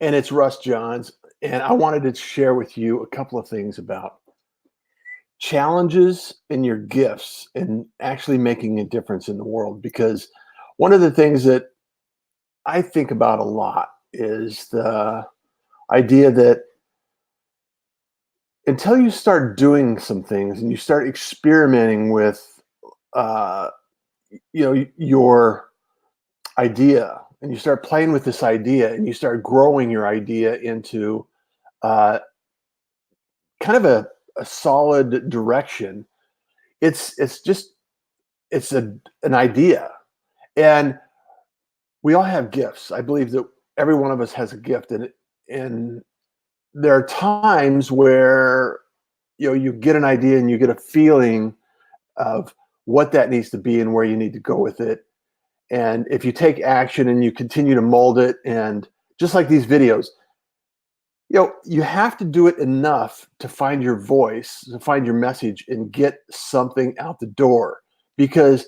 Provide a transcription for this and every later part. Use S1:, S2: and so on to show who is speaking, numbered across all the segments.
S1: and it's Russ Johns. And I wanted to share with you a couple of things about challenges and your gifts and actually making a difference in the world. Because one of the things that I think about a lot is the idea that until you start doing some things and you start experimenting with, uh, your idea, and you start playing with this idea and you start growing your idea into uh, kind of a solid direction. It's just it's an idea, and we all have gifts. I believe that every one of us has a gift, and there are times where you get an idea and you get a feeling of what that needs to be and where you need to go with it. And if you take action and you continue to mold it, and just like these videos, you have to do it enough to find your voice, to find your message, and get something out the door. Because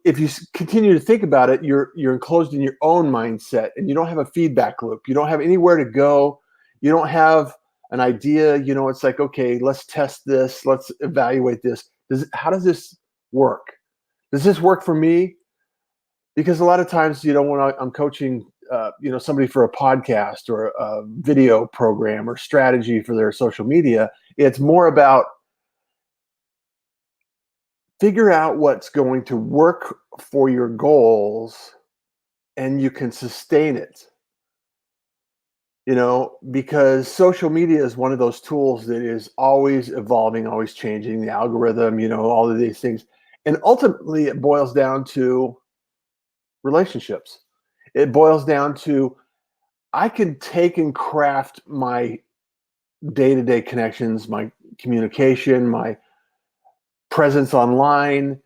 S1: if you continue to think about it, you're enclosed in your own mindset, and you don't have a feedback loop. You don't have anywhere to go. You don't have an idea. It's like, okay, let's test this. Let's evaluate this. How does this work? Does this work for me? Because a lot of times, when I'm coaching, somebody for a podcast or a video program or strategy for their social media, it's more about figure out what's going to work for your goals and you can sustain it. Because social media is one of those tools that is always evolving, always changing, the algorithm, all of these things. And ultimately, it boils down to relationships. It boils down to I can take and craft my day-to-day connections, my communication, my presence online.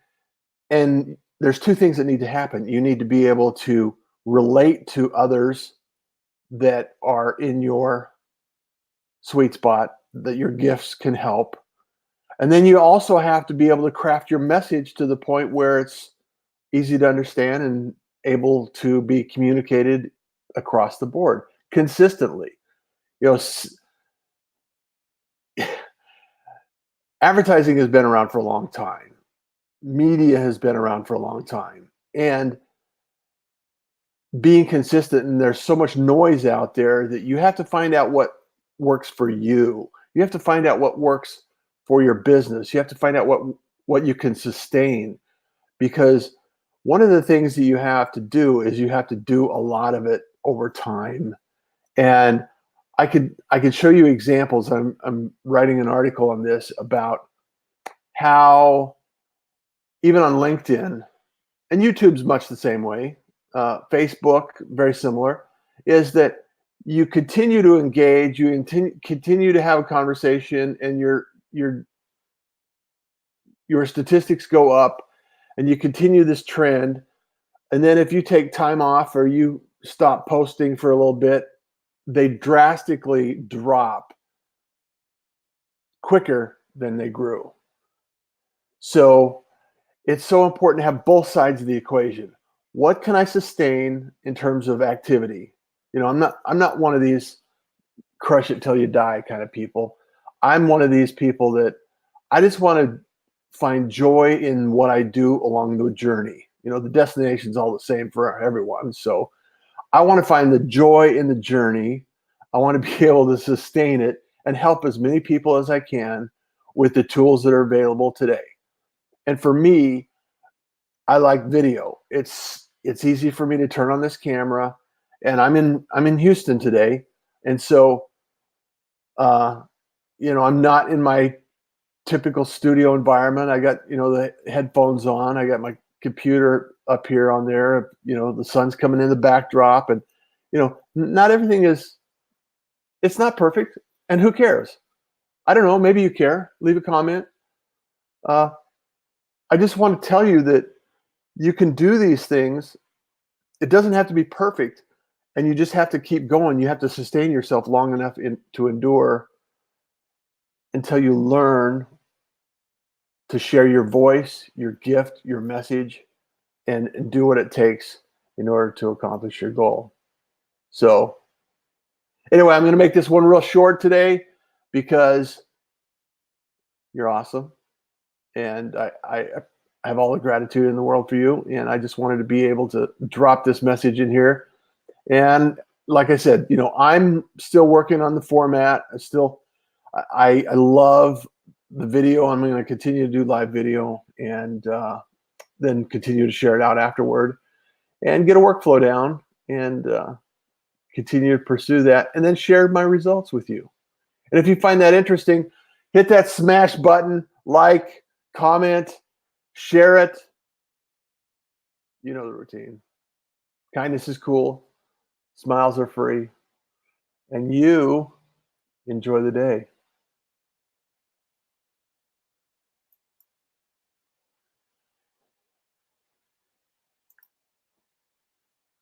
S1: And there's two things that need to happen. You need to be able to relate to others that are in your sweet spot, that your gifts can help. And then you also have to be able to craft your message to the point where it's easy to understand and able to be communicated across the board consistently. You know, Advertising has been around for a long time. Media has been around for a long time. And being consistent, and there's so much noise out there that you have to find out what works for you. You have to find out what works for your business. You have to find out what you can sustain, because one of the things that you have to do is you have to do a lot of it over time. And I could show you examples. I'm writing an article on this about how even on LinkedIn, and YouTube's much the same way, Facebook, very similar, is that you continue to engage, you continue to have a conversation, and your statistics go up, and you continue this trend. And then if you take time off or you stop posting for a little bit, they drastically drop quicker than they grew. So it's so important to have both sides of the equation. What can I sustain in terms of activity? I'm not one of these crush it till you die kind of people. I'm one of these people that I just want to find joy in what I do along the journey. The destination's all the same for everyone. So I want to find the joy in the journey. I want to be able to sustain it and help as many people as I can with the tools that are available today. And for me, I like video. It's easy for me to turn on this camera, and I'm in Houston today, and so I'm not in my typical studio environment. I got the headphones on. I got my computer up here on there. The sun's coming in the backdrop, and not everything is. It's not perfect, and who cares? I don't know. Maybe you care. Leave a comment. I just want to tell you that you can do these things. It doesn't have to be perfect, and you just have to keep going. You have to sustain yourself long enough to endure until you learn to share your voice, your gift, your message, and do what it takes in order to accomplish your goal. So Anyway, I'm going to make this one real short today because you're awesome. And I have all the gratitude in the world for you. And I just wanted to be able to drop this message in here. And like I said, I'm still working on the format. I love the video. I'm going to continue to do live video and then continue to share it out afterward and get a workflow down and continue to pursue that and then share my results with you. And if you find that interesting, hit that smash button, like, comment, share it. You know the routine. Kindness is cool. Smiles are free. And you enjoy the day.